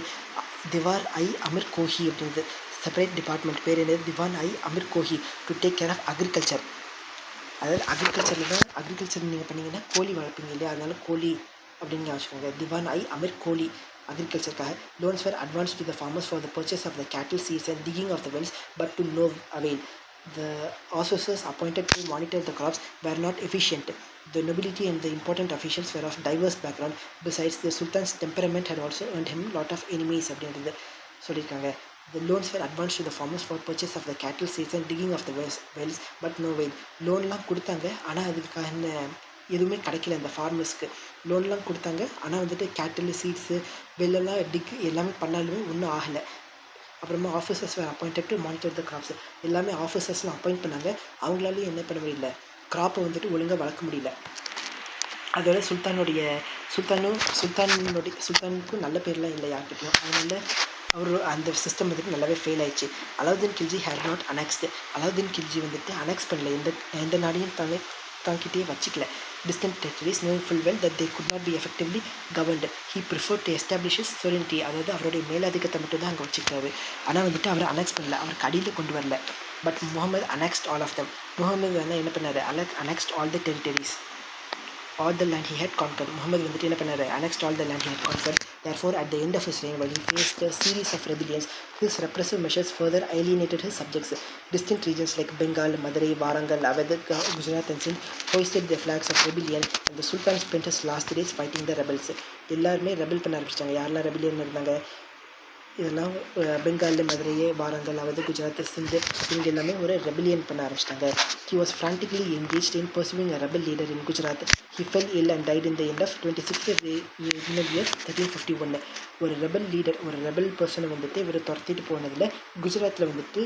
திவார் ஐ அமீர் கோஹி அப்படின்றது. செப்பரேட் டிபார்ட்மெண்ட் பேர் என்னது? Diwan i Amir Kohi to take care of agriculture. அதாவது அக்ரிகல்ச்சர் நீங்கள் பண்ணிங்கன்னா கோழி வளர்ப்பீங்க இல்லையா, அதனால கோழி அப்படின்னு வச்சுக்கோங்க. திவான் ஐ அமீர் கோலி அக்ரிகல்ச்சருக்காக. Loans were advance to the farmers for the purchase of the cattle seeds and digging of the wells but to no avail. The officers appointed to monitor the crops were not efficient. The nobility and the important officials were of diverse background. Besides, the Sultan's temperament had also earned him a lot of enemies அப்படின்றது சொல்லியிருக்காங்க. The loans were advanced to the farmers for purchase of the cattle seeds and digging of the wells, but no avail. லோன்லாம் கொடுத்தாங்க, ஆனால் அதுக்கான எதுவுமே கிடைக்கல. இந்த ஃபார்மர்ஸ்க்கு லோன்லாம் கொடுத்தாங்க, ஆனால் வந்துட்டு கேட்டில் சீட்ஸு வெள்ளெல்லாம் எல்லாமே பண்ணாலுமே ஒன்றும் ஆகலை. அப்புறமா officers where appointed to monitor the graphs. எல்லாமே ஆஃபீஸர்ஸ்லாம் அப்பாயிண்ட் பண்ணாங்க, அவங்களாலையும் என்ன பண்ண முடியல, கிராப்பை வந்துட்டு ஒழுங்காக வளர்க்க முடியல. அதோட சுல்தானுக்கும் நல்ல பேர்லாம் இல்லை யார்கிட்டையும். அதனால அவர் அந்த சிஸ்டம் வந்துட்டு நல்லாவே ஃபெயில் ஆயிடுச்சு. Alauddin Khilji had not annexed. Alauddin Khilji வந்துட்டு அனெக்ஸ் பண்ணல, எந்த நாடையும் தாங்கிட்டே வச்சுக்கல. Distant territories, knowing full well that they could not be effectively governed, he preferred to establish his sovereignty. அதாவது அவருடைய மேலாதிக்கத்தை மட்டும் தான் அங்கே வச்சுக்கிட்டாரு. ஆனால் வந்துட்டு அவர் அனெக்ஸ் பண்ணல, அவர் கடியில் கொண்டு வரல. But Mohammed annexed all of them. Mohammed வந்து என்ன பண்ணார்? annexed all the territories, all the land he had conquered. Mohammed வந்துட்டு என்ன பண்ணார்? annexed all the land he had conquered. Therefore, at the end of his reign, while he faced a series of rebellions, his repressive measures further alienated his subjects. Distinct regions like Bengal, Madurai, Warangal, Awadh, Gujarat and Sindh hoisted the flags of rebellion, and the Sultan spent his last days fighting the rebels. எல்லாருமே rebel பண்ண ஆரம்பிச்சிட்டாங்க. யாரெல்லாம் rebellion இருந்தாங்க? இதெல்லாம் பெங்காலில் மதுரை, வாரங்கல், அவது குஜராத், சிந்து இவங்க எல்லாமே ஒரு ரெபலியன் பண்ண ஆரம்பிச்சிட்டாங்க. He was frantically engaged in pursuing a rebel leader in Gujarat. He fell ill and died in the end of 26th year 1351. ஒரு ரெபல் லீடர், ஒரு ரெபல் பர்சனை வந்துட்டு இவர் துரத்திட்டு போனதில் குஜராத்தில் வந்துட்டு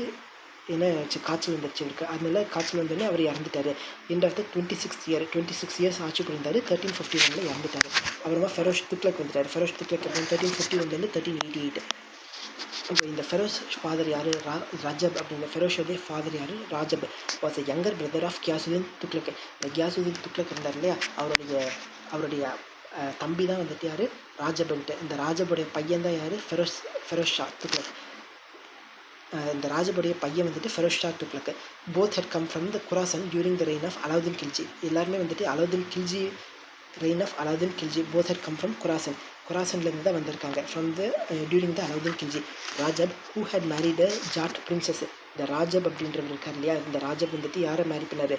என்ன காய்ச்சல் வந்துருச்சு இருக்கு. அதனால காய்ச்சல் வந்தோடனே அவர் இறந்துட்டார். எண்ட் ஆஃப் த 26 இயர்ஸ் ஆட்சி புரிந்தார். 1351 இறந்துட்டார். அப்புறமா ஃபெரோஷ் துக்ளக் வந்துட்டார். ஃபெரோஷ் துக்ளக் அப்புறம் 1351 1388. இப்போ இந்த ஃபெரோஸ் ஃபாதர் யார்? ரஜப் அப்படின்ற ஃபெரோஷோடைய ஃபாதர் யார்? Rajab was a younger brother of Ghiyasuddin Tughlaq. இந்த கியாசுதீன் துக்ளக் இருந்தார் இல்லையா, அவருடைய தம்பி தான் வந்துட்டு யார்? ராஜப்ன்ட்டு. இந்த ராஜபுடைய பையன் தான் யார்? ஃபெரோஸ் ஷா துக்ளக். இந்த ராஜபுடைய பையன் வந்துட்டு Feroz Shah Tughlaq. Both had come from the Khorasan during the reign of Alauddin Khilji. எல்லாருமே வந்துட்டு reign of Alauddin Khilji. Both had come from Khorasan. குராசன்லேருந்து தான் வந்திருக்காங்க. From the during the Alauddin Khilji. Rajab who had married a Jat princess. இந்த ராஜப் அப்படின்றவர் இருக்கார் இல்லையா, இந்த ராஜப் வந்துட்டு யாரை மேரி பண்ணார்?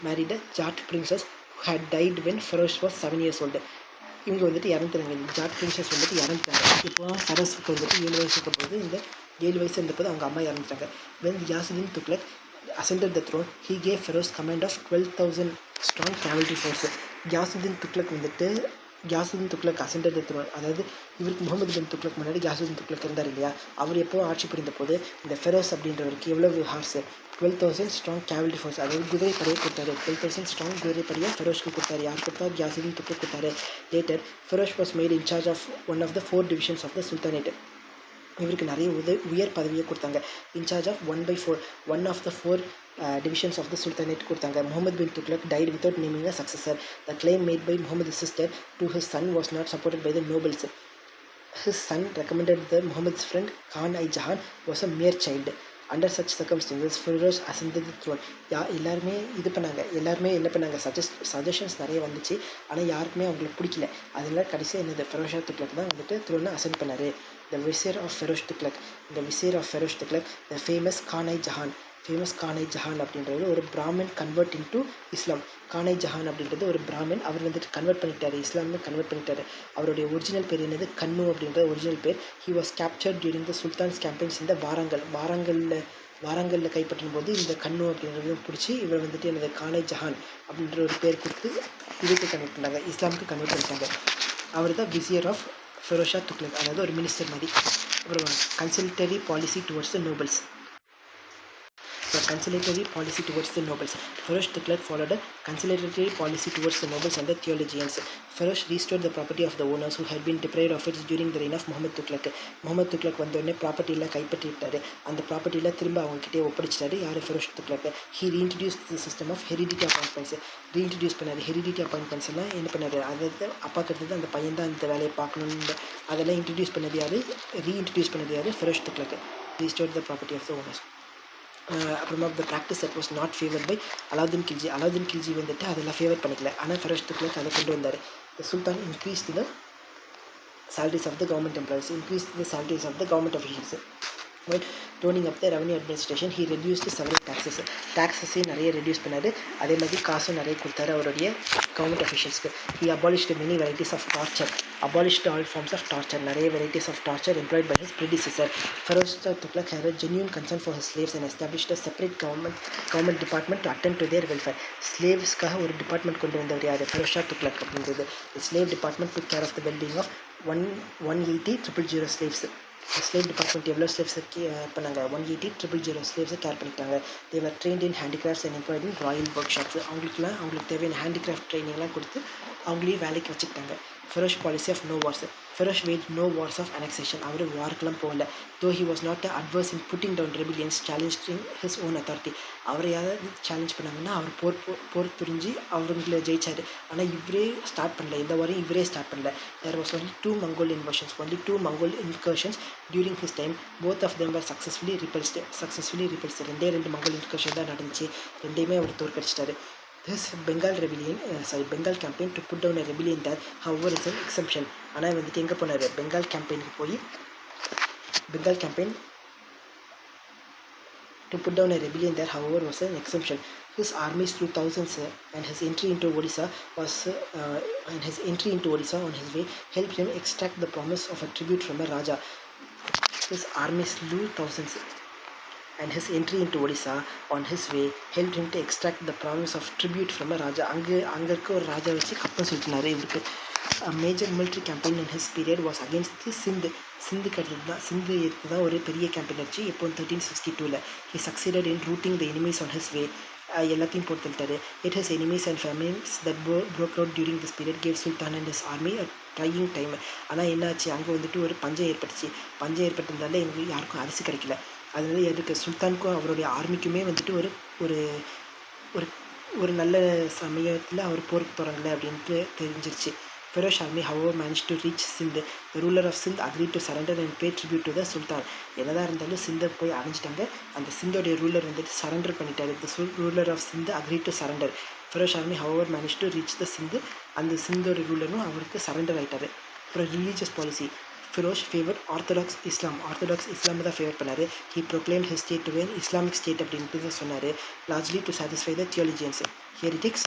Married a Jat princess who had died when Feroz was 7 years old. இவங்க வந்துட்டு இறந்துறாங்க. இந்த ஜாட் பிரின்சஸ் வந்துட்டு இறந்துட்டாங்க. இப்போ ஃபெரோஸுக்கு வந்துட்டு 7 வயசுக்கு போது, இந்த 7 வயசு இருந்தபோது அவங்க அம்மா இறந்துட்டாங்க. When Ghiyasuddin Tughlaq ascended the throne, he gave Feroz command of 12,000 strong cavalry force. Ghiyasuddin Tughlaq ascended the throne, அதாவது இவருக்கு முகமது பின் துக்ளக் முன்னாடி கியாசுதீன் துக்ளக் இருந்தார் இல்லையா, அவர் எப்போ ஆட்சி புரிந்த போது இந்த ஃபெரோஸ் அப்படின்றவருக்கு எவ்வளவு ஹார்ஸ்? 12,000 ஸ்ட்ராங் கேவல்ரி ஃபோர்ஸ், அதாவது குதிரைப்படையை கொடுத்தாரு. 12,000 ஸ்ட்ராங் குதிரைப்படையை ஃபெரோஸ்க்கு கொடுத்தாரு. யார் கொடுத்தா? கியாசுதீன் துக்ளக் கொடுத்தாரு. Later Feroz was made in charge of one of the 4 divisions of the sultanate. இவருக்கு நிறைய உயர் பதவியை கொடுத்தாங்க. In charge of 1/4 one of the 4 divisions of the Sultanate கொடுத்தாங்க. Mohammed bin Tughlaq died without naming a successor. The claim made by Muhammad's sister to his son was not supported by the nobles. His son recommended the Muhammad's friend Khan-i-Jahan was a mere child. Under such circumstances, Feroz ascended the throne. எல்லாருமே என்ன பண்ணாங்க? Suggestions நிறைய வந்துச்சு. ஆனால் யாருக்குமே அவங்களுக்கு பிடிக்கல. அதனால கடைசியாக என்னது? ஃபெரோஸ் ஷா துக்ளக் தான் வந்துட்டு த்ரோனை அசென்ட் பண்ணார். The vizier of Feroz Tughlaq, the famous Khan-i-Jahan. அப்படின்றது ஒரு பிராமின் கன்வெர்ட் இன்டு இஸ்லாம். கான்-இ-ஜஹான் அப்படின்றது ஒரு பிராமின், அவர் வந்துட்டு கன்வெர்ட் பண்ணிட்டாரு, இஸ்லாம்னு கன்வெர்ட் பண்ணிட்டாரு. அவருடைய ஒரிஜினல் பேர் என்னது? கன்னு அப்படின்ற ஒரிஜினல் பேர். He was captured during the sultans campaigns இந்த வாரங்களில் கைப்பற்றும் போது இந்த கன்னு அப்படின்றது பிடிச்சி இவர் வந்துட்டு எனது கான்-இ-ஜஹான் அப்படின்ற ஒரு பேர் கொடுத்து இதுக்கு கன்வெர்ட் பண்ணாங்க, இஸ்லாமுக்கு கன்வெர்ட் பண்ணிட்டாங்க. அவர் தான் விசியர் ஆஃப் ஃபெரோஸ் ஷா துக்ளக், அதாவது ஒரு மினிஸ்டர் மாதிரி. அப்புறம் conciliatory policy towards the nobles. conciliatory policy towards the nobles. Feroz Tughlaq followed a conciliatory policy towards the nobles and the theologians. Feroz restored the property of the owners who had been deprived of it during the reign of Muhammad Tughlaq. Muhammad Tughlaq வந்தோடனே ப்ராப்பர்ட்டியில் கைப்பற்றிட்டாரு. அந்த ப்ராப்பர்ட்டியில் திரும்ப அவங்ககிட்டே ஒப்படைச்சிட்டாரு. யார்? Feroz Tughlaq. He reintroduce the system of heredity appointments. Reintroduce பண்ணார். ஹெரிடிட்டி அப்பாயின்மெண்ட்ஸ் எல்லாம் என்ன பண்ணார்? அதாவது அப்பாக்கு அடுத்தது அந்த பையன் தான் இந்த வேலையை பார்க்கணுன்னு அதெல்லாம் இன்ட்ரடியூஸ் பண்ணது யார்? ரீஇன்ட்ரடியூஸ் பண்ணது யார்? Feroz Tughlaq. Restored the property of the owners. அப்புறமா the practice that was not favoured by Alauddin Khilji வந்துட்டு அதெல்லாம் ஃபேவர் பண்ணிக்கல. ஆனால் ஃபெரோஸ் துக்ளக் அதை கொண்டு வந்தார். The sultan increase the salaries of the government employees, increased the salaries of the government officials. Right, toning up the revenue administration, he reduced several taxes நிறைய reduce பண்ணாரு. அதே மாதிரி காசும் நிறைய கொடுத்தாரு அவருடைய government அஃபிஷியல்ஸ்க்கு. he abolished many varieties of torture, abolished all forms of torture, நிறைய varieties of torture employed by his predecessor. Feroz Tughlaq had a genuine concern for his slaves and established a separate government department to attend to their welfare. ஸ்லேவ்ஸ்க்காக ஒரு department கொண்டு வந்தவர் யார்? ஃபெரோஸ் ஷா துக்ளக் அப்படின்றது. the slave department took care of the well-being of 180,000 slaves. Slave department எவ்வளோ slaves பண்ணாங்க? 180,000 ஸ்லேவ்ஸை care பண்ணிட்டாங்க. They were trained in handicrafts and employed in royal workshops. அவங்களுக்கு தேவையான ஹேண்டிகிராஃப்ட் ட்ரைனிங்லாம் கொடுத்து அவங்களையும் வேலைக்கு வச்சுக்கிட்டாங்க. Feroz policy of no wars. Feroz waged no wars of annexation. அவர் வார்க்கெலாம் போகல. Though he was not adverse in putting down rebellions challenging his own authority. அவரை யாராவது சேலஞ்ச் பண்ணாங்கன்னா அவர் போர் புரிஞ்சு அவங்களை ஜெயிச்சார். ஆனால் இவரே ஸ்டார்ட் பண்ணல, இந்த வாரம் இவரே ஸ்டார்ட் பண்ணல. There was only 2 Mongol incursions during his time. Both of them were successfully repulsed. 2 Mongol incursion தான் நடந்துச்சு. ரெண்டையுமே அவர் தோற்கடிச்சிட்டாரு. his Bengal rebellion, Bengal campaign to put down a rebellion there, however, is an exception. ஆனால் வந்துட்டு எங்கே போனார், பெங்கால் கேம்பெயினுக்கு போய் Bengal campaign to put down a rebellion there, however, was an exception. His army slew thousands, and his entry into Odisha on his way helped him extract the promise of a tribute from a Raja. His army slew thousands, and his entry into Odisha on his way helped him to extract the promise of tribute from a Raja. அங்கே இருக்க ஒரு ராஜா வச்சு கப்பம் சுற்றினார் இவருக்கு. A major military campaign in his period was against the சிந்துக்கு எடுத்து தான் ஒரு பெரிய கேம்பெயின் ஆச்சு. இப்போ 1362. He succeeded in routing the enemies on his way. எல்லாத்தையும் போட்டு தள்ளிட்டாரு. It has enemies and famines that broke out during this period gave Sultan and his army a trying time. ஆனால் என்னாச்சு, அங்கே வந்துட்டு ஒரு பஞ்சம் ஏற்பட்டிருந்தால எங்களுக்கு யாருக்கும் அரிசி கிடைக்கல. அதனால எதுக்கு சுல்தானுக்கும் அவருடைய ஆர்மிக்குமே வந்துட்டு ஒரு ஒரு ஒரு நல்ல சமயத்தில் அவர் போருக்கு போகிறாங்களே அப்படின்ட்டு தெரிஞ்சிருச்சு. Feroz army, however, managed to reach Sindh. The ruler of Sindh agreed to surrender and pay tribute to the Sultan. என்னதான் இருந்தாலும் சிந்தை போய் அடைஞ்சிட்டாங்க. அந்த சிந்தோடைய ரூலர் வந்துட்டு சரண்டர் பண்ணிட்டாரு. The ruler of Sindh agreed to surrender. Feroz army, however, managed to reach the Sindh. அந்த சிந்தோடைய ரூலரும் அவருக்கு surrender ஆகிட்டாரு. அப்புறம் religious policy, Feroz favored orthodox Islam தான் ஃபேவர் பண்ணார். He proclaimed his state to be an Islamic state அப்படின்ட்டு தான் சொன்னார். Largely to satisfy the theologians. Heretics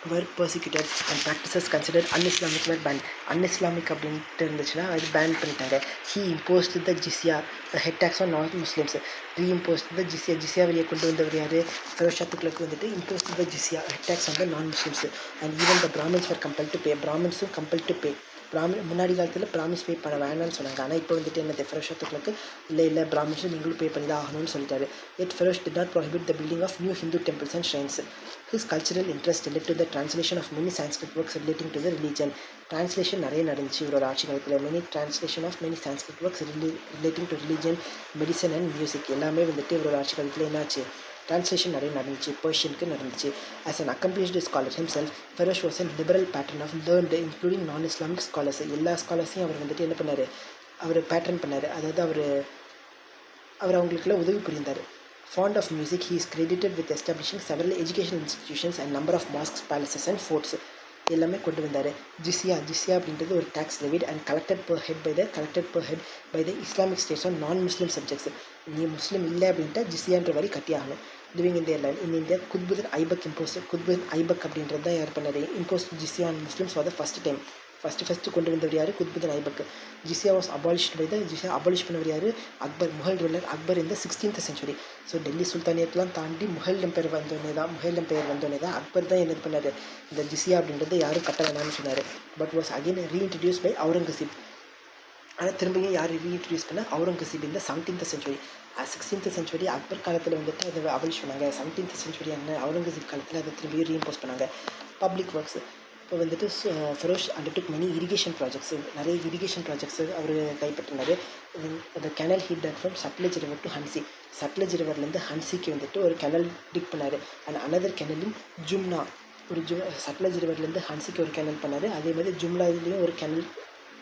were persecuted and practices considered un-Islamic were banned. Un-Islamic அப்படின்ட்டு இருந்துச்சுன்னா அது pan பண்ணிட்டாங்க. He imposed the jizya, the head tax on non-Muslims. Reimposed the jizya வெளியே கொண்டு வந்தவர் யார், ஃபெரோஸ் ஷா துக்ளக் வந்துட்டு imposed the jizya, head tax on the non-Muslims. And even the Brahmins were compelled to pay. Brahmins compelled to pay. முன்னாடி காலத்தில் promise பே பண்ண வேணாம்னு சொன்னாங்க. ஆனால் இப்போ வந்துட்டு என்னது, ஃபெரோஸ் ஷா துக்ளக் இல்லை ப்ராமின்ஸும் நீங்களும் பே பண்ணி தான் ஆகணும்னு சொல்லிட்டாரு. Yet Feroz did not prohibit the building of new Hindu temples and shrines. His cultural interest led to the translation of many Sanskrit works relating to the religion. Translation நிறைய நடந்துச்சு இவரோட ஆட்சி காலத்தில். many translation of many Sanskrit works relating to religion, medicine and music எல்லாமே வந்துட்டு இவரோட ஆட்சி காலத்தில் என்னாச்சு, translation நிறைய நடந்துச்சு. பெர்ஷியனுக்கு நடந்துச்சு. As an accomplished scholar himself, Feroz was a liberal patron of learned, including non-Islamic scholars. எல்லா ஸ்காலர்ஸையும் அவர் வந்துட்டு என்ன பண்ணார், அவர் பேட்டர்ன் பண்ணார். அதாவது அவர் அவங்களுக்குள்ள உதவி புரிந்தார். Fond of music, he is credited with establishing several educational institutions and number of mosques, palaces and forts. எல்லாமே கொண்டு வந்தார். ஜிஸ்யா அப்படின்றது ஒரு tax levied and collected per head by the Islamic states on non-Muslim subjects. நீ முஸ்லீம் இல்லை அப்படின்ட்டு ஜிஸ்யான்ற வரி கட்டி ஆகணும். Living in their line in India, Qutbuddin Aibak அப்படின்றது தான் யார் பண்ணார், imposed jizya on Muslims for the first time. First கொண்டு வந்தவர் யார், குத்புதீன் ஐபக். ஜிஸ்யா வாஸ் அபாலிஷ் பண்ணவர் யார், அக்பர், முகல் ரூலர் அக்பர் இந்த 16th century. ஸோ டெல்லி சுல்தானியத்தெலாம் தாண்டி முகல் எம்பையர் வந்தோடனே தான் அக்பர் தான் என்ன பண்ணார், இந்த ஜிஸ்யா அப்படின்றது யாரும் கட்ட வேணாம்னு சொன்னார். But was again reintroduce by Aurangzeb. ஆனால் திரும்பியும் யார் ரீஇன்ட்ரடியூஸ் பண்ண, அவுரங்கசீப் இந்த 17th century. 16th century Akbar காலத்தில் வந்துட்டு அதை அபாலிஷ் பண்ணாங்க. 17th century அவுரங்கசீப் காலத்தில் அதை திரும்பியும் ரீஇம்போஸ் பண்ணாங்க. பப்ளிக் ஒர்க்ஸ், இப்போ வந்துட்டு Feroz undertook many irrigation projects, நிறைய இரிகேஷன் ப்ராஜெக்ட்ஸ் அவர் கைப்பற்றினார். அந்த canal he done from Sutlej river to Hansi. Sutlej ரிவர்லேருந்து ஹன்சிக்கு வந்துட்டு ஒரு கெனல் டிக் பண்ணார். அண்ட் அனதர் கெனலின் ஜும்னா, சட்லஜ் ரிவர்லேருந்து ஹன்சிக்கு ஒரு கெனல் பண்ணார். அதே மாதிரி ஜும்லாவிலையும் ஒரு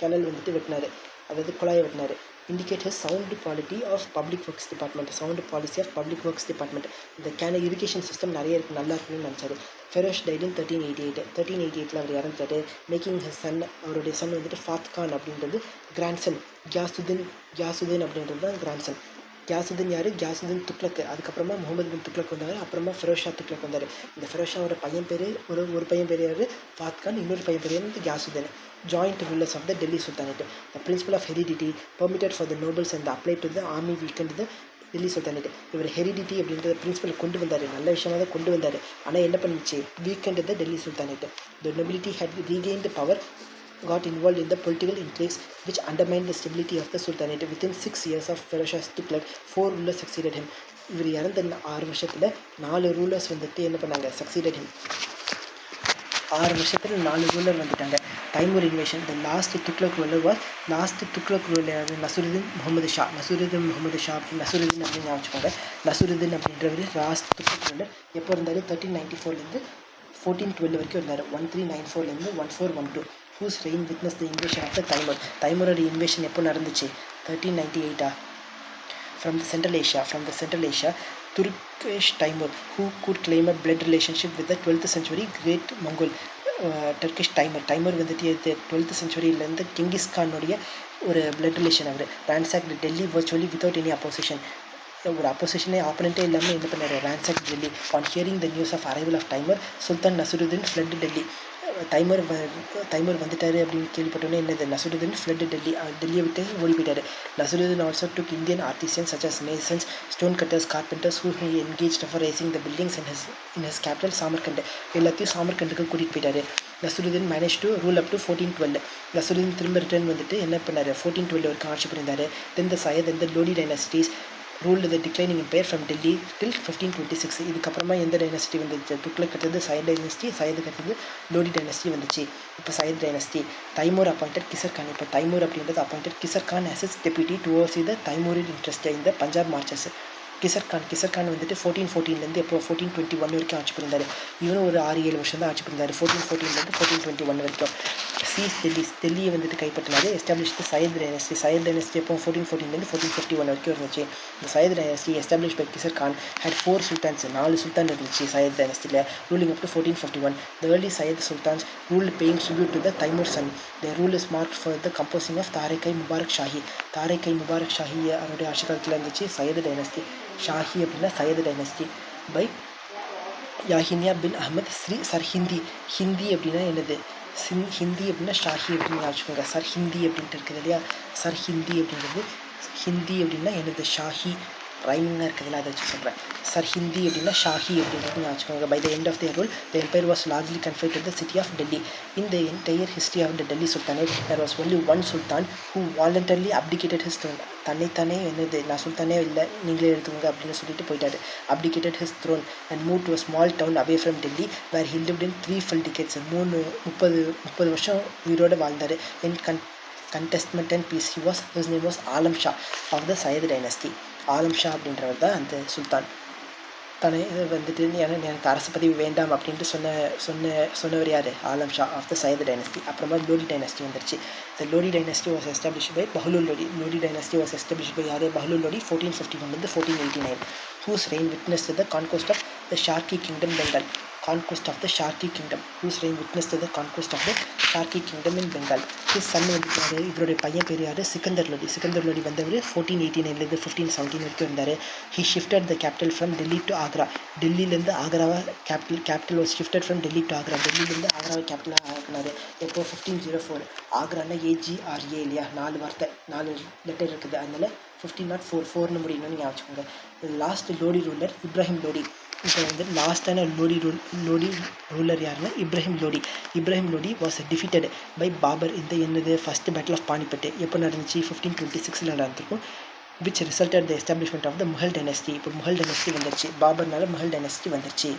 கெனல் வந்துட்டு வெட்டினார், அதாவது குழாயை வெட்டினார். indicate his sound quality of public works department, sound policy of public works department. இந்த irrigation system நிறைய இருக்குது, நல்லா இருக்குன்னு நினச்சாரு. ஃபெரோஸ் டைட் இன் 1388 அவர் இறந்துட்டாரு. மேக்கிங் ஹிஸ் சன், அவருடைய சன் வந்துட்டு ஃபாத் கான் அப்படின்றது கிராண்ட்சன். கியாசுதீன் அப்படின்றது தான் கிராண்ட்சன். கியாசுதீன் யார், கியாசுதீன் துக்ளக். அதுக்கப்புறமா முகமது பின் துக்ளக் வந்தார். அப்புறமா ஃபெரோஸ் ஷா துக்ளக் வந்தார். இந்த ஃபெரோஸ் ஷாவோட பையன் பேர், ஒரு பையன் பேர் யார், ஃபாத் கான். இன்னொரு பையன் பேர் வந்து Ghiyasuddin. Joint rulers of the Delhi Sultanate. The principle of heredity permitted for the nobles and applied to the army weakened the Delhi Sultanate. இவர் ஹெரிடிட்டி அப்படின்ற பிரின்சிபல் கொண்டு வந்தார், நல்ல விஷயமாக தான் கொண்டு வந்தார். ஆனால் என்ன பண்ணிச்சு, weekend the Delhi sultanate. The nobility had regained the power, got involved in the political intrigues which undermined the stability of the sultanate. Within 6 years of Feroz Shah Tughlaq, 4 rulers succeeded him. இவர் இறந்த 6 வருஷத்தில் 4 rulers வந்துட்டு என்ன பண்ணாங்க, succeeded him. 6 வருஷத்தில் 4 ruler வந்துட்டாங்க. Timur invasion, the last Tughlaq ruler Nasiruddin Muhammad Shah. Nasiruddin அப்படின்னு ஞாபகம். நசுருதீன் அப்படின்றவர் லாஸ்ட் துக்ளக் ரூலர். எப்போ இருந்தார், 1394 1412 வரைக்கும் இருந்தார். 1394 1412. Whose reign witness the invasion of the Timur. தைமூரோட இன்வேஷன் எப்போ நடந்துச்சு, 1398. From the Central Asia, Turkish Timur, who could claim a blood relationship with the 12th century great Mongol. Turkish Timur வந்துட்டு 12th சென்ச்சுரியிலேருந்து கிங்கிஸ்கானுடைய ஒரு பிளட் ரிலேஷன். அவர் ransacked Delhi virtually without any opposition, ஒரு அப்போசிஷனே ஆப்பனண்ட்டே இல்லாமல் என்ன பண்ணார், ransack Delhi. On hearing the news of arrival of Timur, sultan Nasiruddin fled Delhi. Timur வந்துட்டாரு அப்படின்னு கேள்விப்பட்டோன்னே என்னது, நசுருதீன் ஃப்ளட் டெல்லியை விட்டு ஓடி போயிட்டார். Nasiruddin also took Indian artisans such as masons, stone cutters, carpenters who he engaged for raising the buildings in his capital Samarkand. எல்லாத்தையும் சாமர்கண்டுக்கு கூட்டிகிட்டு போயிட்டார். Nasiruddin manage to rule up to 1412. Nasiruddin திரும்ப ரிட்டர்ன் வந்துட்டு என்ன பண்ணார், 1412 வரைக்கும் ஆட்சி புரிந்தார். Then the Sayyid and the Lodi dynasties ruled the declining empire from Delhi till 1526. இதுக்கப்புறமா எந்த டைனஸ்டி வந்துச்சு, துக்ளக் கட்டது சையத் டைனஸ்டி, சையது கட்டது லோடி டைனஸ்டி வந்துச்சு. இப்போ Sayyid dynasty. Timur appointed Khizr Khan. இப்போ தைமூர் அப்படின்றது appointed Khizr Khan as his deputy to oversee the தைமூரிட் interest இந்த பஞ்சாப் மார்ச்சஸ். கிசர் கான் வந்துட்டு 1414லேருந்து எப்போ 1421 வரைக்கும் ஆட்சி புரிந்தார். இவனும் ஒரு 6-7 வருஷம் தான் ஆட்சி புரிந்தார், 1414லேருந்து 1421 வரைக்கும். டெல்லியை வந்துட்டு கைப்பற்றினாரு. Establish the Sayyid dynasty. Sayyid dynasty எப்போ 1414லேருந்து 1451 வரைக்கும் இருந்துச்சு. இந்த Sayyid dynasty establish by Khizr Khan had 4 sultans, 4 சுல்தான் இருந்துச்சு சையத் டைனஸ்டியில், ruling up to 1451. The early Sayyid sultans ruled paying tribute to the Taimur son. Their rule is marked for the composing of Tarikh i Mubarak Shahi. Tarikh i Mubarak Shahi அவருடைய ஆட்சி காலத்தில் இருந்துச்சு சையத் டைனஸ்டி. ஷாஹி அப்படின்னா சையத் டைனஸ்டி பை யாஹினியா பின் அஹமத் ஸ்ரீ சர்ஹிந்தி. ஹிந்தி அப்படின்னா என்னது, ஹிந்தி அப்படின்னா ஷாஹி அப்படின்னு வச்சுக்கோங்க. சர்ஹிந்தி அப்படின்ட்டு இருக்குது இல்லையா, சர்ஹிந்தி அப்படின்றது ஹிந்தி அப்படின்னா என்னது, ஷாஹி ரைமிங்காக இருக்குதுல்ல, அதை வச்சு சொல்கிறேன். சர்ஹிந்தி அப்படின்னா ஷாஹி அப்படின்றது வச்சுக்கோங்க. By the end of their rule the empire was largely confined to the city of Delhi. In the entire history of the Delhi sultanate there was only one sultan who voluntarily abdicated his throne. தன்னைத்தானே என்னது, நான் சுல்தானே இல்லை நீங்களே எடுத்துக்கோங்க அப்படின்னு சொல்லிட்டு போயிட்டாரு. Abdicated his throne and move to a small town away from Delhi where he lived in 3 full decades. 30 வருஷம் உயிரோடு வாழ்ந்தார். In contestment and peace. His name was Alam Shah of the Sayyid dynasty. Alam Shah அப்படின்றவர் தான் அந்த சுல்தான். தன்னை வந்துட்டு எனக்கு அரசு பதவி வேண்டாம் அப்படின்ட்டு சொன்னவர் யார், Alam Shah of the Sayyid dynasty. அப்புறமா லோடி டைனஸ்டி வந்துருச்சு. The Lodi dynasty was establish by Bahlul Lodi. Lodi dynasty was establish by யார், Bahlul Lodi 1451 1489. whose reign witnessed the conquest of the Sharqi kingdom Bengal. Conquest of the Sharqi kingdom. whose reign witnessed the conquest of the Sharqi kingdom in Bengal. his son வந்து இவருடைய பையன் பேர் யார், சிக்கந்தர் லோடி. சிக்கந்தர் லோடி வந்தவர் 1489லேருந்து 1517 வரைக்கும் இருந்தார். he shifted the capital from Delhi to Agra. டெல்லியிலேருந்து ஆக்ராவை capital was shifted from Delhi to Agra. டெல்லியிலேருந்து ஆக்ராவை கேபிட்டலாக ஆக்கினார். எப்போ 1504. ஆக்ரானா AGRA இல்லையா, 4 வார்த்தை 4 லெட்டர் இருக்குது, அதனால 1504 முடியணும்னு நீங்கள் வச்சுக்கோங்க. Last Lodi ruler Ibrahim Lodi. இப்போ வந்து லாஸ்ட்டான லோடி ரூலர் யாருன்னா Ibrahim Lodi. Ibrahim Lodi was defeated by Babur இந்த என்னது ஃபர்ஸ்ட் பேட்டில் ஆஃப் பானிபட். எப்போ நடந்துச்சு, 1526 நடந்திருக்கும். Which resulted the establishment of the Mughal dynasty. இப்போ முகல் டைனஸ்டி வந்துருச்சு, பாபர்னால முகல் டைனஸ்டி வந்துருச்சு.